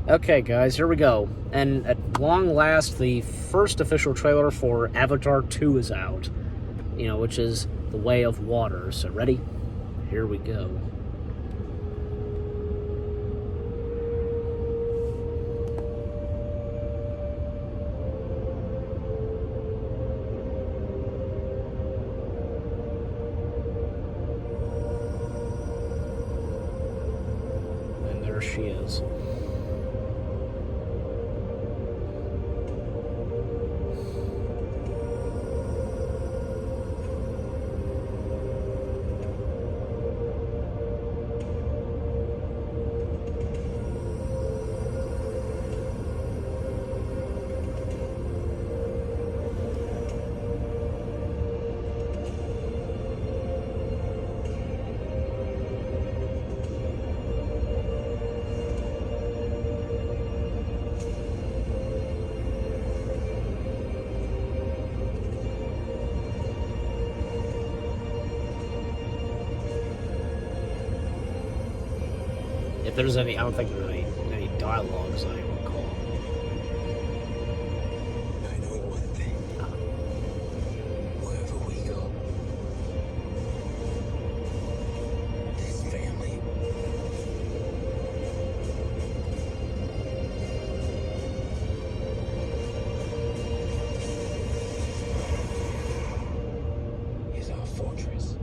Okay, guys, here we go. And at long last, the first official trailer for Avatar 2 is out. Which is The Way of Water. So, ready? Here we go. And there she is. If there's any, I don't think there's any dialogues I recall. I know one thing. Wherever we go, this family is our fortress.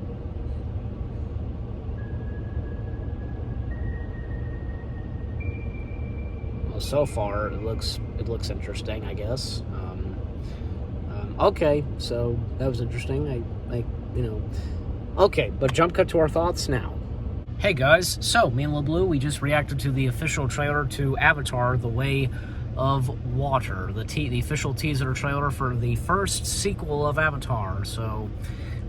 So far, it looks interesting, I guess. Okay, so that was interesting. Okay, but jump cut to our thoughts now. Hey guys, so me and LeBlue, we just reacted to the official trailer to Avatar: The Way of Water, the official teaser trailer for the first sequel of Avatar. So,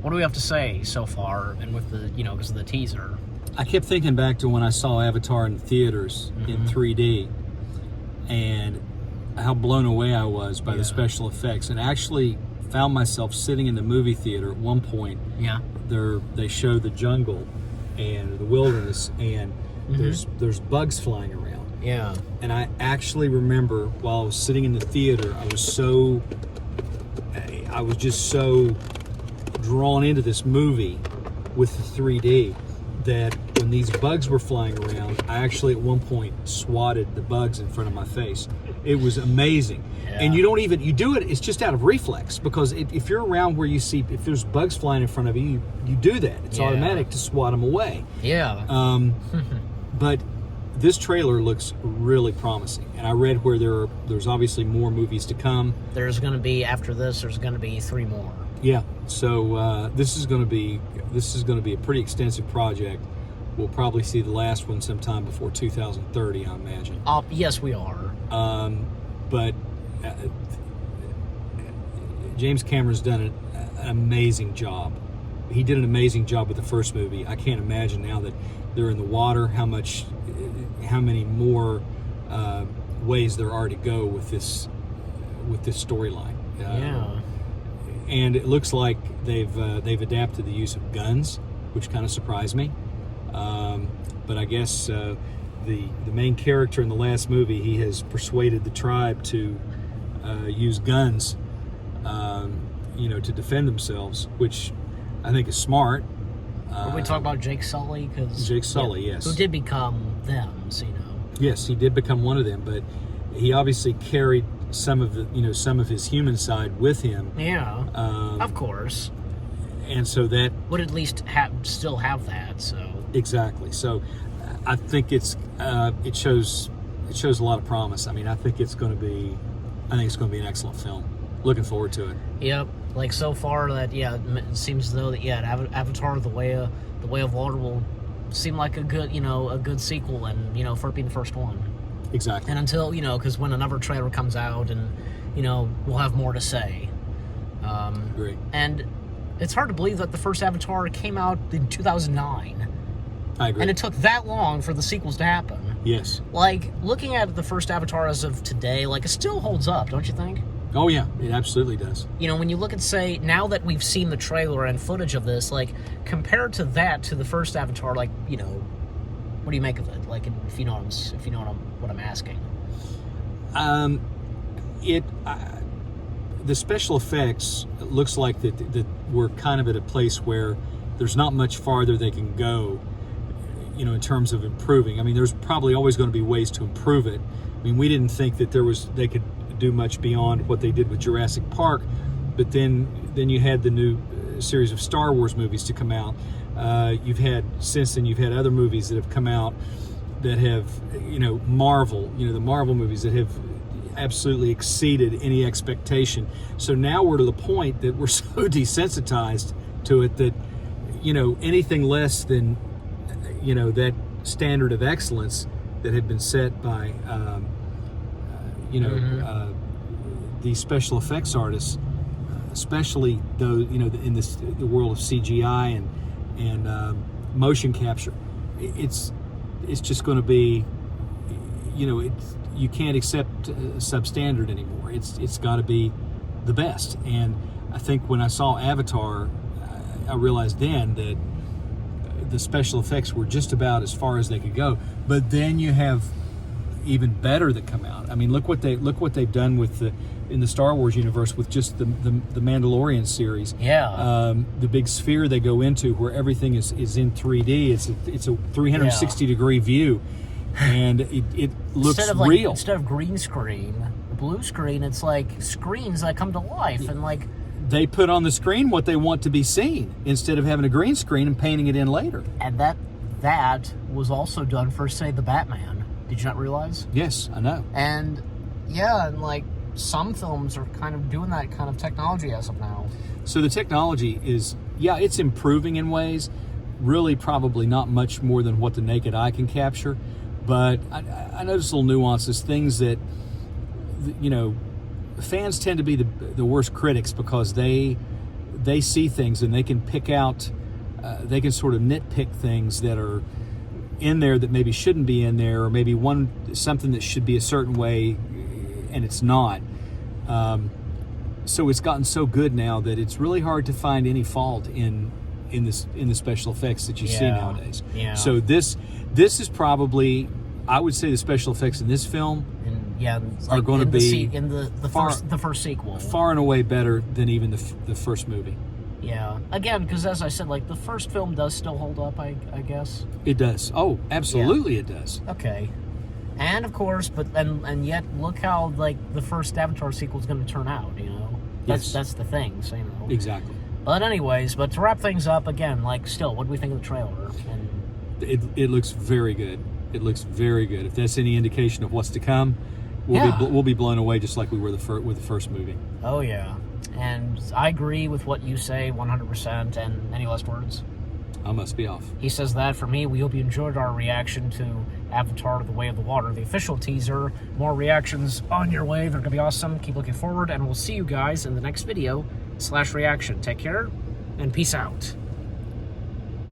what do we have to say so far? And with the because of the teaser, I kept thinking back to when I saw Avatar in the theaters in 3D. And how blown away I was by the special effects, and actually found myself sitting in the movie theater at one point. Yeah, they show the jungle and the wilderness, and there's bugs flying around. Yeah, and I actually remember while I was sitting in the theater, I was just so drawn into this movie with the 3D that when these bugs were flying around, I actually at one point swatted the bugs in front of my face. It was amazing. Yeah. And you do it, it's just out of reflex, because if you're around where you see, if there's bugs flying in front of you, you do that. It's automatic to swat them away. Yeah. But this trailer looks really promising. And I read where there's obviously more movies to come. There's going to be, after this, there's going to be 3 more. Yeah, so this is going to be a pretty extensive project. We'll probably see the last one sometime before 2030, I imagine. Yes, we are. But James Cameron's done an amazing job. He did an amazing job with the first movie. I can't imagine now that they're in the water how many more ways there are to go with this storyline. Yeah. And it looks like they've adapted the use of guns, which kind of surprised me. But I guess the main character in the last movie, he has persuaded the tribe to use guns, to defend themselves, which I think is smart. Are we talking about Jake Sully? Jake Sully, yes. Who did become them, Yes, he did become one of them, but he obviously carried some of his human side with him. Yeah, of course. And so that would at least still have that. So exactly. So I think it shows a lot of promise. I mean, I think it's going to be an excellent film. Looking forward to it. Yep. Like so far, it seems as though that Avatar: The Way of Water will seem like a good sequel, and for it being the first one. Exactly. And until, because when another trailer comes out, and, we'll have more to say. Great. And it's hard to believe that the first Avatar came out in 2009. I agree. And it took that long for the sequels to happen. Yes. Like, looking at the first Avatar as of today, it still holds up, don't you think? Oh, yeah. It absolutely does. When you look at, say, now that we've seen the trailer and footage of this, compared to that, to the first Avatar, What do you make of it? Like, if you know what I'm asking. The special effects looks like that we're kind of at a place where there's not much farther they can go, in terms of improving. I mean, there's probably always going to be ways to improve it. I mean, we didn't think that they could do much beyond what they did with Jurassic Park, but then you had the new series of Star Wars movies to come out. You've had other movies that have come out that have, Marvel, the Marvel movies that have absolutely exceeded any expectation. So now we're to the point that we're so desensitized to it that, anything less than, that standard of excellence that had been set by, these special effects artists, especially those, in the world of CGI and motion capture. It's just going to be, you can't accept substandard anymore. It's got to be the best. And I think when I saw Avatar, I realized then that the special effects were just about as far as they could go. But then you have even better that come out. I mean, look what they've done in the Star Wars universe with just the Mandalorian series. Yeah. The big sphere they go into where everything is in 3D. It's a 360 degree view, and it looks real. Instead of green screen, blue screen, it's like screens that come to life, and like they put on the screen what they want to be seen instead of having a green screen and painting it in later. And that was also done for, say, the Batman. Did you not realize? Yes, I know. And yeah, and like some films are kind of doing that kind of technology as of now. So the technology is, it's improving in ways, really probably not much more than what the naked eye can capture. But I notice little nuances, things that, fans tend to be the worst critics because they see things and they can pick out, they can sort of nitpick things that are in there that maybe shouldn't be in there, or maybe something that should be a certain way and it's not. So it's gotten so good now that it's really hard to find any fault in the special effects that you see nowadays. Yeah. So this is probably, I would say, the special effects in this film are going to be in the first sequel far and away better than even the first movie. Yeah. Again, because as I said, like the first film does still hold up, I guess. It does. Oh, absolutely, It does. Okay. And of course, and yet look how like the first Avatar sequel is going to turn out. That's the thing. So Exactly. But anyways, to wrap things up again, like still, what do we think of the trailer? And it looks very good. It looks very good. If that's any indication of what's to come, we'll be blown away just like we were with the first movie. Oh yeah. And I agree with what you say 100%. And any last words? I must be off. He says that for me. We hope you enjoyed our reaction to Avatar: The Way of the Water, the official teaser. More reactions on your way. They're going to be awesome. Keep looking forward, and we'll see you guys in the next video /reaction. Take care, and peace out.